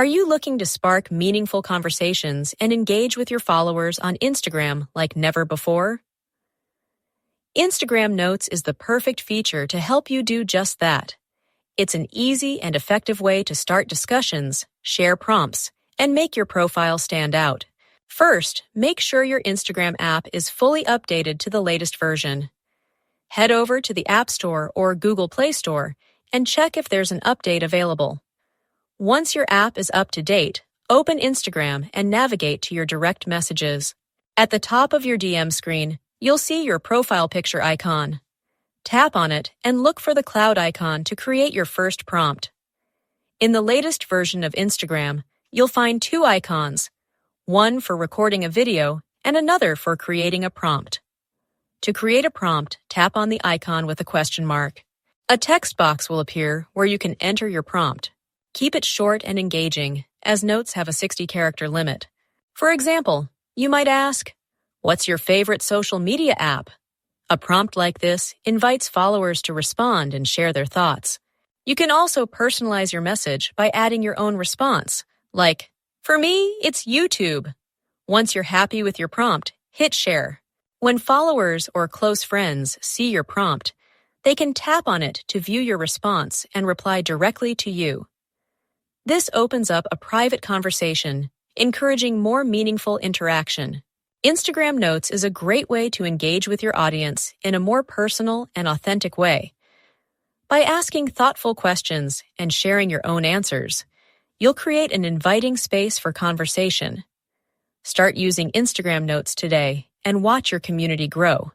Are you looking to spark meaningful conversations and engage with your followers on Instagram like never before? Instagram Notes is the perfect feature to help you do just that. It's an easy and effective way to start discussions, share prompts, and make your profile stand out. First, make sure your Instagram app is fully updated to the latest version. Head over to the App Store or Google Play Store and check if there's an update available. Once your app is up to date, open Instagram and navigate to your direct messages. At the top of your DM screen, you'll see your profile picture icon. Tap on it and look for the cloud icon to create your first prompt. In the latest version of Instagram, you'll find two icons, one for recording a video and another for creating a prompt. To create a prompt, tap on the icon with a question mark. A text box will appear where you can enter your prompt. Keep it short and engaging, as notes have a 60-character limit. For example, you might ask, "What's your favorite social media app?" A prompt like this invites followers to respond and share their thoughts. You can also personalize your message by adding your own response, like, "For me, it's YouTube." Once you're happy with your prompt, hit share. When followers or close friends see your prompt, they can tap on it to view your response and reply directly to you. This opens up a private conversation, encouraging more meaningful interaction. Instagram Notes is a great way to engage with your audience in a more personal and authentic way. By asking thoughtful questions and sharing your own answers, you'll create an inviting space for conversation. Start using Instagram Notes today and watch your community grow.